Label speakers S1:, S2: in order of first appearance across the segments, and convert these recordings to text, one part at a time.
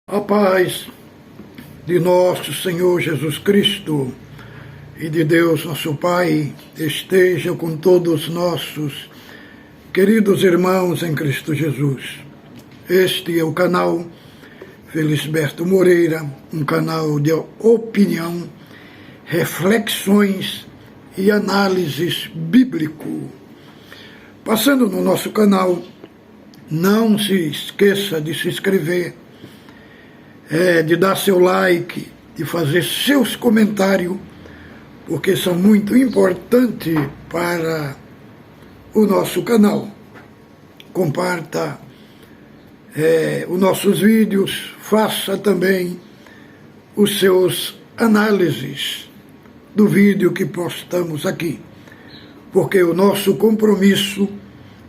S1: A paz de nosso Senhor Jesus Cristo e de Deus nosso Pai esteja com todos nossos queridos irmãos em Cristo Jesus. Este é o canal Felisberto Moreira, um canal de opinião, reflexões e análises bíblico. Passando no nosso canal, não se esqueça de se inscrever, de dar seu like, de fazer seus comentários, porque são muito importantes para o nosso canal. Comparta os nossos vídeos, faça também os seus análises do vídeo que postamos aqui, porque o nosso compromisso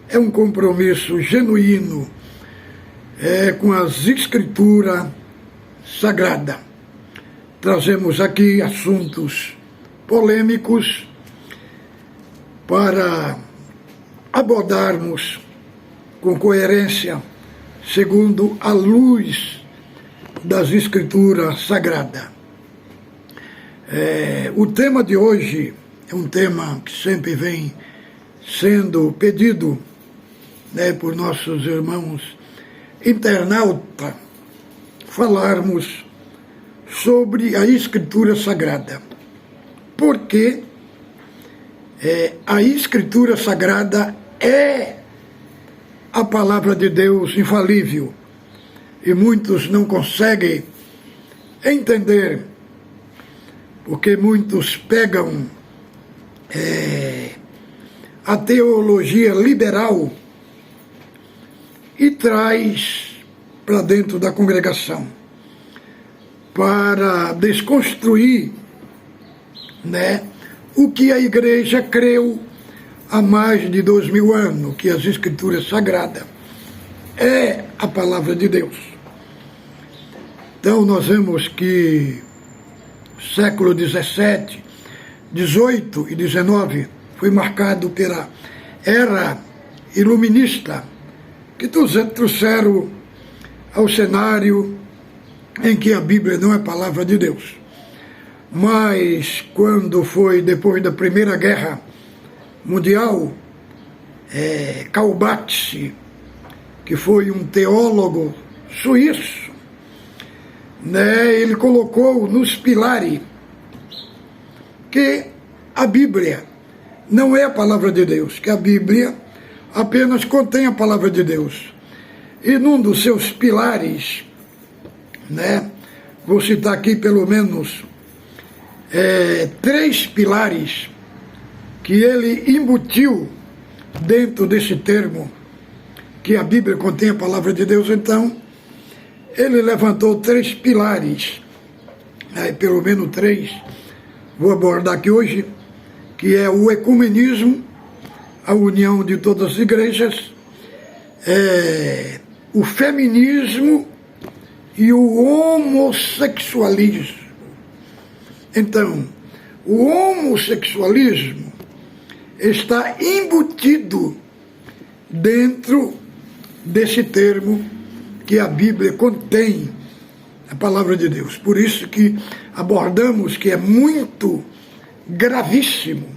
S1: é um compromisso genuíno com as Escrituras Sagradas. Trazemos aqui assuntos polêmicos para abordarmos com coerência, segundo a luz das Escrituras Sagradas. O tema de hoje é um tema que sempre vem sendo pedido por nossos irmãos internautas, falarmos sobre a Escritura Sagrada. Porque a Escritura Sagrada é a palavra de Deus infalível. E muitos não conseguem entender, porque muitos pegam a teologia liberal e traz para dentro da congregação, para desconstruir o que a igreja creu há mais de 2000 anos, que as Escrituras Sagradas é a palavra de Deus. Então nós vemos que século 17, 18 e 19 foi marcado pela era iluminista, que trouxeram ao cenário em que a Bíblia não é palavra de Deus. Mas quando foi depois da Primeira Guerra Mundial, Karl Barth, que foi um teólogo suíço, ele colocou nos pilares que a Bíblia não é a palavra de Deus, que a Bíblia apenas contém a palavra de Deus. E num dos seus pilares, vou citar aqui pelo menos 3 pilares que ele embutiu dentro desse termo, que a Bíblia contém a palavra de Deus. Então, ele levantou 3 pilares, pelo menos 3, vou abordar aqui hoje, que é o ecumenismo, a união de todas as igrejas, o feminismo e o homossexualismo. Então, o homossexualismo está embutido dentro desse termo que a Bíblia contém, a palavra de Deus. Por isso que abordamos que é muito gravíssimo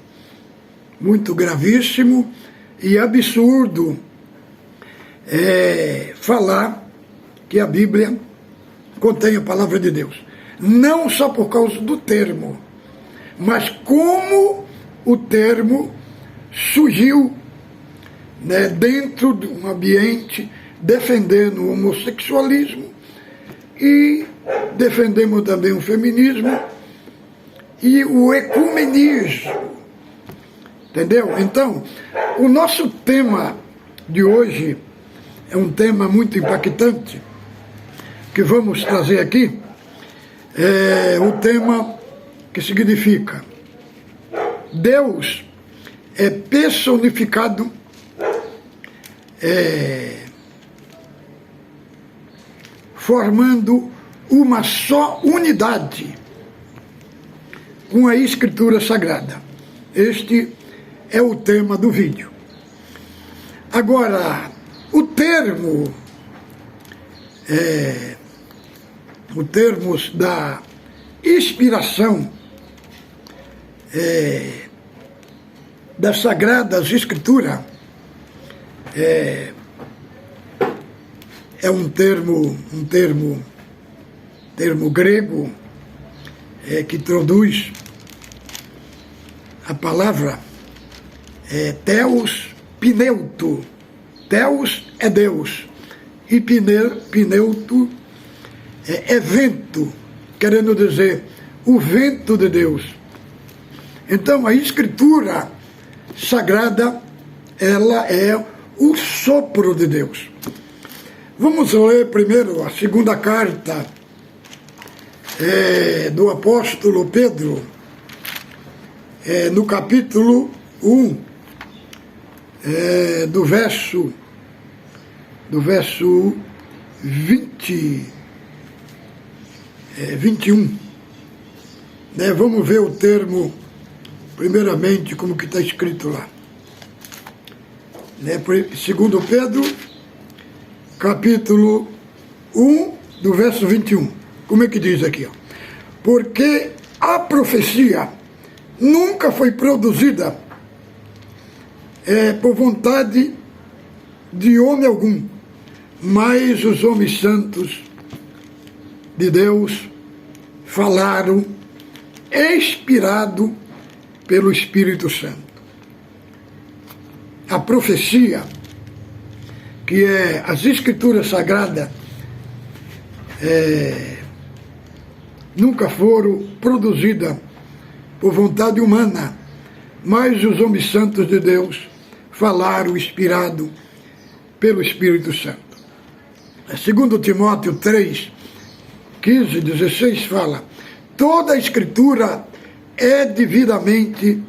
S1: e absurdo falar que a Bíblia contém a palavra de Deus. Não só por causa do termo, mas como o termo surgiu dentro de um ambiente defendendo o homossexualismo e defendemos também o feminismo e o ecumenismo. Entendeu? Então, o nosso tema de hoje é um tema muito impactante que vamos trazer aqui. O tema que significa: Deus é personificado formando uma só unidade com a Escritura Sagrada. Este é o tema do vídeo. Agora, o termo o termos da inspiração das Sagradas Escrituras, é um termo grego que traduz a palavra Theos Pneuto. Theos é Deus e Pneuto é vento, querendo dizer o vento de Deus. Então a Escritura Sagrada, ela é o sopro de Deus. Vamos ler primeiro a segunda carta do apóstolo Pedro, no capítulo 1, do verso 21. Vamos ver o termo, primeiramente, como que está escrito lá. Segundo Pedro, capítulo 1, do verso 21. Como é que diz aqui? Porque a profecia nunca foi produzida por vontade de homem algum, mas os homens santos de Deus falaram, inspirado pelo Espírito Santo. A profecia, que é as Escrituras Sagradas, nunca foram produzidas por vontade humana, mas os homens santos de Deus falaram, inspirado pelo Espírito Santo. Segundo Timóteo 3, 15, 16 fala: toda a Escritura é devidamente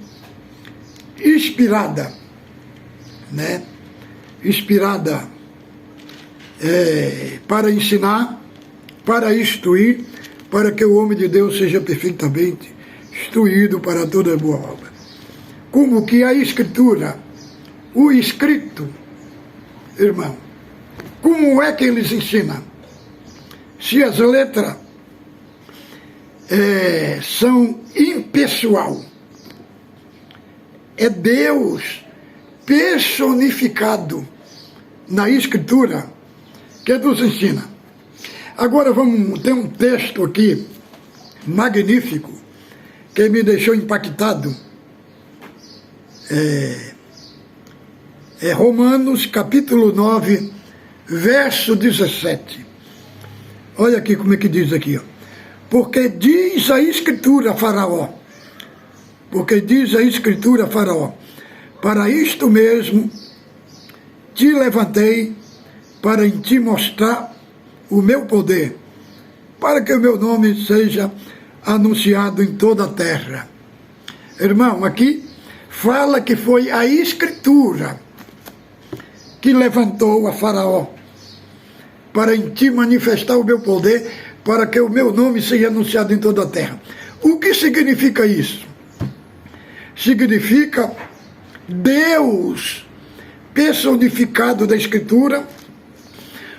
S1: inspirada, inspirada para ensinar, para instruir, para que o homem de Deus seja perfeitamente instruído para toda boa obra. Como que a Escritura, o escrito, irmão, como é que eles ensinam? Se as letras são impessoal, é Deus personificado na Escritura que nos ensina. Agora vamos ter um texto aqui magnífico que me deixou impactado. Romanos capítulo 9, verso 17. Olha aqui como é que diz aqui. Porque diz a Escritura a Faraó, para isto mesmo te levantei, para em ti mostrar o meu poder, para que o meu nome seja anunciado em toda a terra. Irmão, aqui fala que foi a Escritura que levantou a Faraó, para em ti manifestar o meu poder, para que o meu nome seja anunciado em toda a terra. O que significa isso? Significa Deus personificado da Escritura,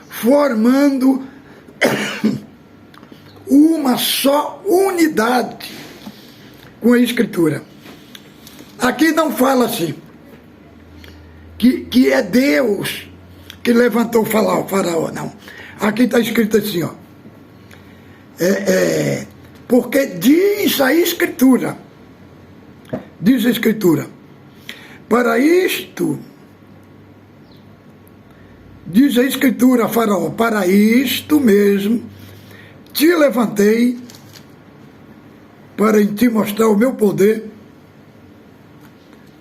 S1: formando uma só unidade com a Escritura. Aqui não fala assim, que é Deus que levantou o Faraó, não. Aqui está escrito assim, porque diz a Escritura, para isto, diz a Escritura a Faraó, para isto mesmo te levantei, para em ti mostrar o meu poder,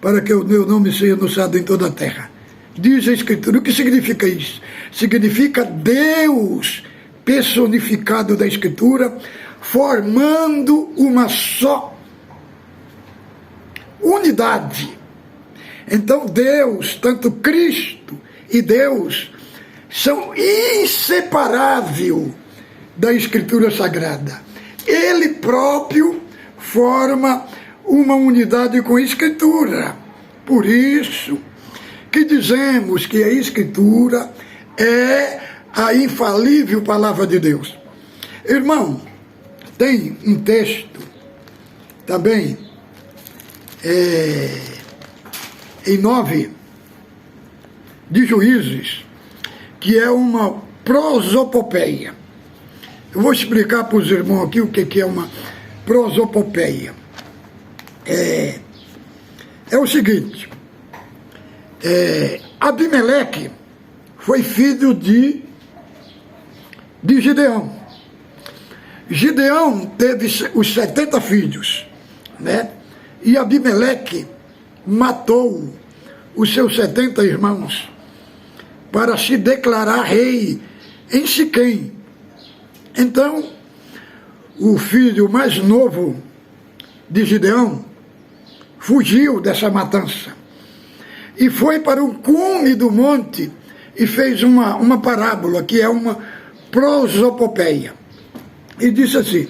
S1: para que o meu nome seja anunciado em toda a terra. Diz a Escritura. O que significa isso? Significa Deus personificado da Escritura, formando uma só unidade. Então Deus, tanto Cristo e Deus, são inseparáveis da Escritura Sagrada. Ele próprio forma uma unidade com a Escritura. Por isso que dizemos que a Escritura é a infalível palavra de Deus. Irmão, tem um texto também em 9 de Juízes, que é uma prosopopeia. Eu vou explicar para os irmãos aqui o que é uma prosopopeia. É o seguinte, Abimeleque foi filho de Gideão. Gideão teve os 70 filhos, né? E Abimeleque matou os seus 70 irmãos para se declarar rei em Siquém. Então, o filho mais novo de Gideão fugiu dessa matança e foi para o cume do monte e fez uma parábola, que é uma prosopopeia. E disse assim: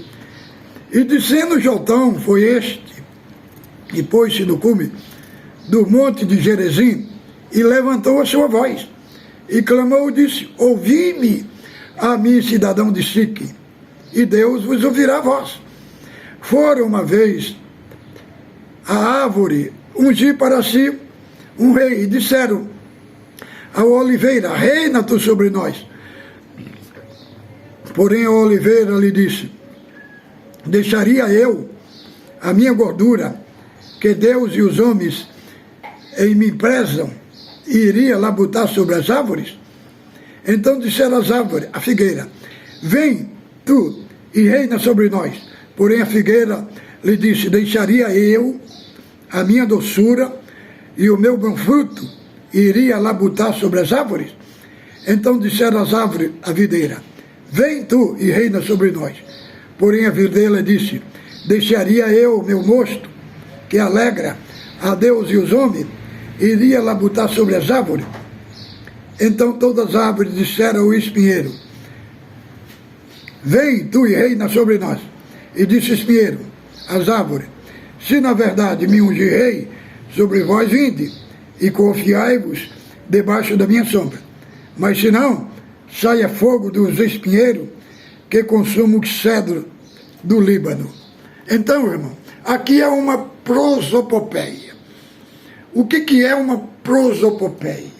S1: e descendo Jotão foi este, e pôs-se no cume do monte de Gerezim, e levantou a sua voz, e clamou e disse: ouvi-me a mim, cidadão de Sique, e Deus vos ouvirá a vós. Foram uma vez a árvore ungir para si um rei, e disseram à oliveira: reina tu sobre nós. Porém a oliveira lhe disse: deixaria eu a minha gordura, que Deus e os homens em mim prezam, e iria labutar sobre as árvores? Então disseram as árvores, a figueira: vem tu e reina sobre nós. Porém a figueira lhe disse: deixaria eu a minha doçura e o meu bom fruto, e iria labutar sobre as árvores? Então disseram as árvores à videira: vem tu e reina sobre nós. Porém a videira disse: deixaria eu o meu mosto, que alegra a Deus e os homens, e iria labutar sobre as árvores? Então todas as árvores disseram ao espinheiro: vem tu e reina sobre nós. E disse o espinheiro às árvores: se na verdade me ungirei sobre vós, vinde, e confiai-vos debaixo da minha sombra. Mas se não, saia fogo dos espinheiros, que consuma o cedro do Líbano. Então, irmão, aqui é uma prosopopeia. O que é uma prosopopeia?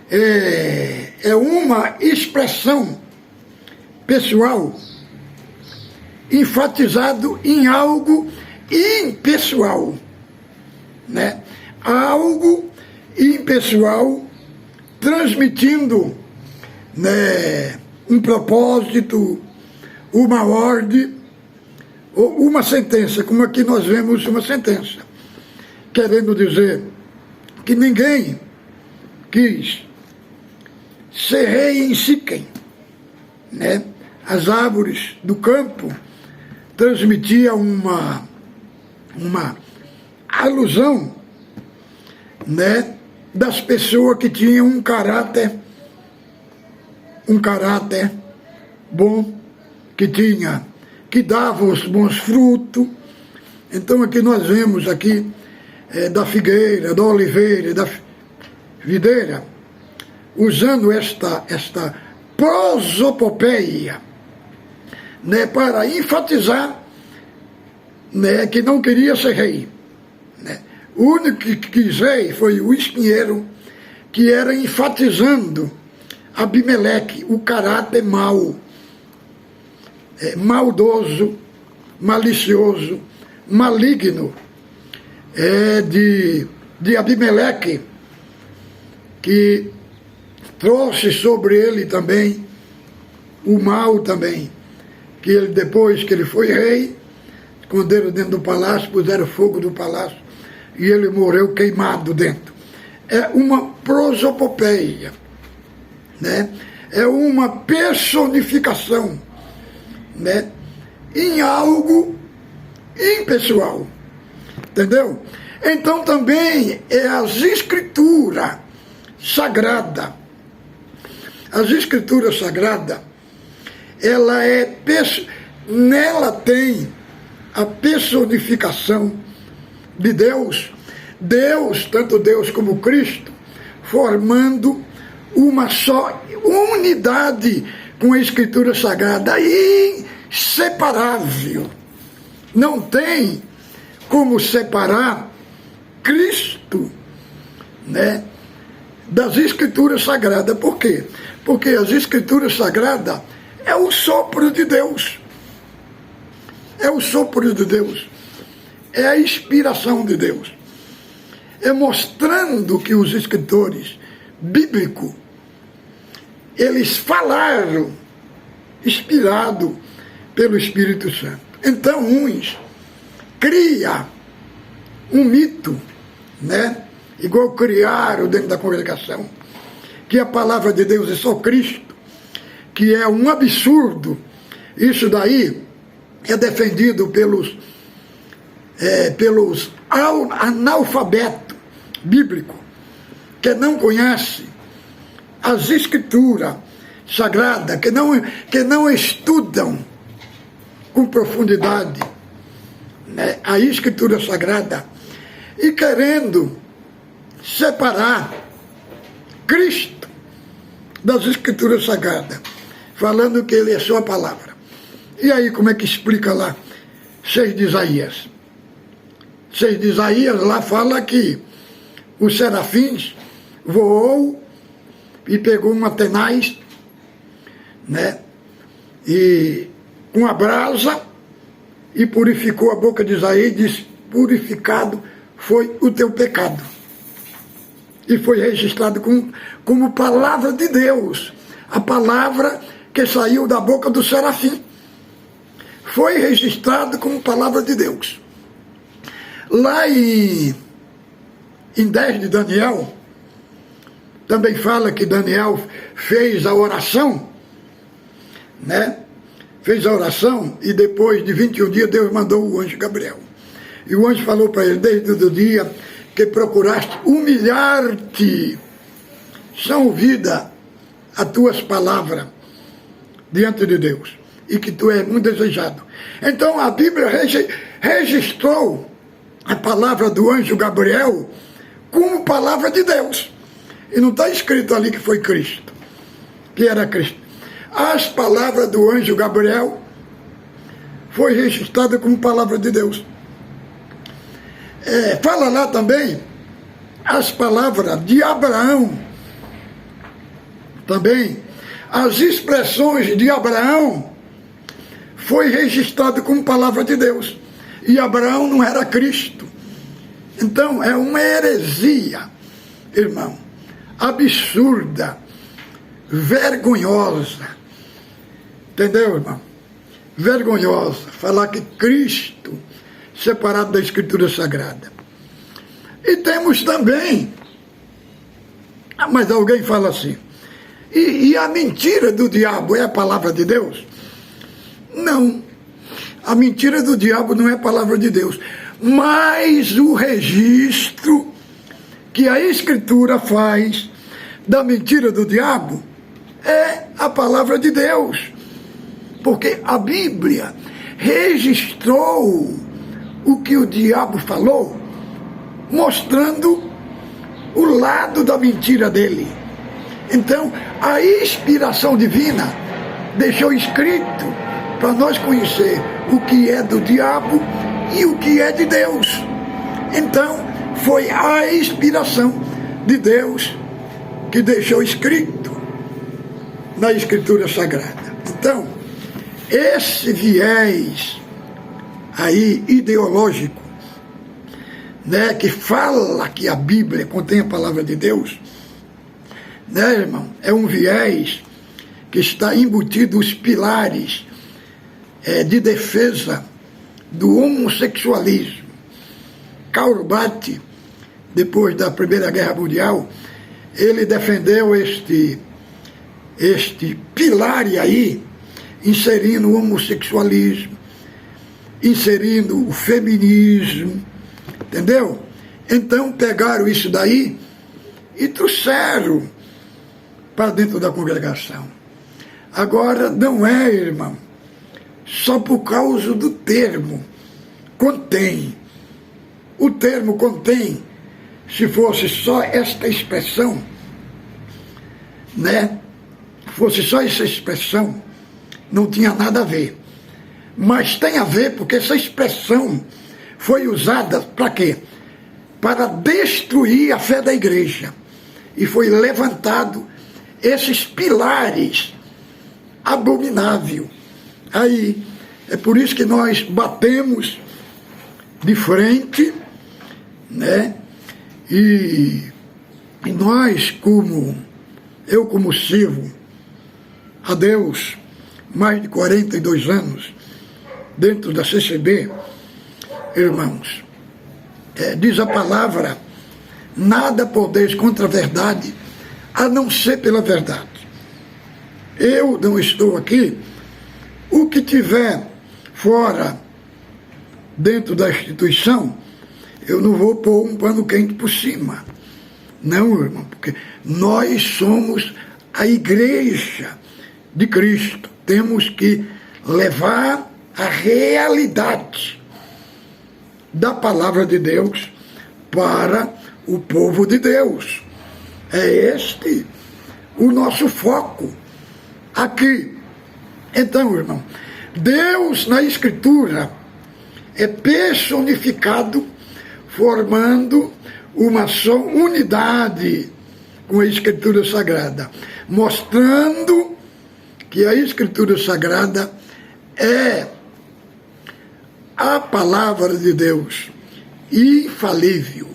S1: É uma expressão pessoal enfatizado em algo impessoal, né? Algo impessoal transmitindo, né, um propósito, uma ordem, ou uma sentença, como aqui nós vemos uma sentença, querendo dizer que ninguém quis ser rei em Siquém, né? As árvores do campo transmitiam uma alusão, né, das pessoas que tinham um caráter bom, que davam os bons frutos. Então aqui nós vemos aqui da figueira, da oliveira, da videira, usando esta prosopopeia, né, para enfatizar, né, que não queria ser rei, né. O único que quis rei foi o espinheiro, que era enfatizando Abimeleque, o caráter mau, maldoso, malicioso, maligno de Abimeleque, que trouxe sobre ele também o mal também, que ele, depois que ele foi rei, esconderam dentro do palácio, puseram fogo do palácio, e ele morreu queimado dentro. É uma prosopopeia, né? É uma personificação, né, em algo impessoal, entendeu? Então também é as escrituras sagradas. As escrituras sagradas, nela tem a personificação de Deus, tanto Deus como Cristo, formando uma só unidade com a Escritura Sagrada, inseparável. Não tem como separar Cristo, né, das Escrituras Sagradas. Por quê? Porque as Escrituras Sagradas é o sopro de Deus. É o sopro de Deus. É a inspiração de Deus. É mostrando que os escritores bíblicos, eles falaram inspirado pelo Espírito Santo. Então, uns cria um mito, né? Igual criaram dentro da congregação, que a palavra de Deus é só Cristo, que é um absurdo. Isso daí é defendido pelos analfabetos bíblicos, que não conhecem as Escrituras Sagradas, que não estudam com profundidade, né, a Escritura Sagrada, e querendo separar Cristo das Escrituras Sagradas, falando que ele é só a palavra. E aí como é que explica lá 6 de Isaías? 6 de Isaías lá fala que os serafins voou e pegou uma tenaz, né, e com a brasa, e purificou a boca de Isaías, e disse: purificado foi o teu pecado. E foi registrado como palavra de Deus, a palavra que saiu da boca do serafim. Foi registrado como palavra de Deus. Lá em 10 de Daniel, também fala que Daniel fez a oração, né? Fez a oração, e depois de 21 dias Deus mandou o anjo Gabriel. E o anjo falou para ele: desde o dia que procuraste humilhar-te, são ouvidas as tuas palavras diante de Deus, e que tu és muito desejado. Então a Bíblia registrou a palavra do anjo Gabriel como palavra de Deus. E não está escrito ali que foi Cristo, que era Cristo. As palavras do anjo Gabriel foi registrada como palavra de Deus. Fala lá também as palavras de Abraão. Também as expressões de Abraão foi registrado como palavra de Deus. E Abraão não era Cristo. Então é uma heresia, irmão, absurda, vergonhosa. Entendeu, irmão? Vergonhosa falar que Cristo separado da Escritura Sagrada. E temos também, mas alguém fala assim, e a mentira do diabo é a palavra de Deus? Não, a mentira do diabo não é a palavra de Deus, mas o registro que a Escritura faz da mentira do diabo é a palavra de Deus, porque a Bíblia registrou o que o diabo falou, mostrando o lado da mentira dele. Então, a inspiração divina deixou escrito para nós conhecer o que é do diabo e o que é de Deus. Então, foi a inspiração de Deus que deixou escrito na Escritura Sagrada. Então, esse viés aí ideológico, né, que fala que a Bíblia contém a palavra de Deus, né, irmão, é um viés que está embutido os pilares de defesa do homossexualismo. Karl Barth, depois da Primeira Guerra Mundial, ele defendeu este pilar aí, inserindo o homossexualismo, inserindo o feminismo, entendeu? Então pegaram isso daí e trouxeram para dentro da congregação. Agora não é, irmão, só por causa do termo contém. O termo contém, se fosse só esta expressão, né? fosse só essa expressão, não tinha nada a ver. Mas tem a ver porque essa expressão foi usada para quê? Para destruir a fé da igreja. E foi levantado esses pilares abomináveis. Aí, é por isso que nós batemos de frente, né? E nós, eu como sirvo a Deus, mais de 42 anos, dentro da CCB, irmãos, diz a palavra, nada podeis contra a verdade, a não ser pela verdade. Eu não estou aqui, o que tiver fora, dentro da instituição, eu não vou pôr um pano quente por cima. Não, irmão, porque nós somos a igreja de Cristo. Temos que levar a realidade da palavra de Deus para o povo de Deus. É este o nosso foco aqui. Então, irmão, Deus na Escritura é personificado, formando uma só unidade com a Escritura Sagrada, mostrando que a Escritura Sagrada é a palavra de Deus, infalível.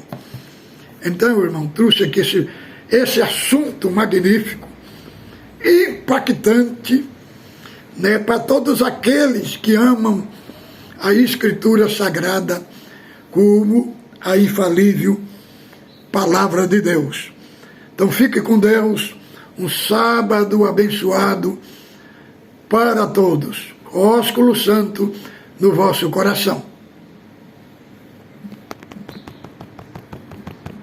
S1: Então, irmão, trouxe aqui esse assunto magnífico, impactante, né, para todos aqueles que amam a Escritura Sagrada como a infalível palavra de Deus. Então fique com Deus, um sábado abençoado para todos. Ósculo Santo no vosso coração.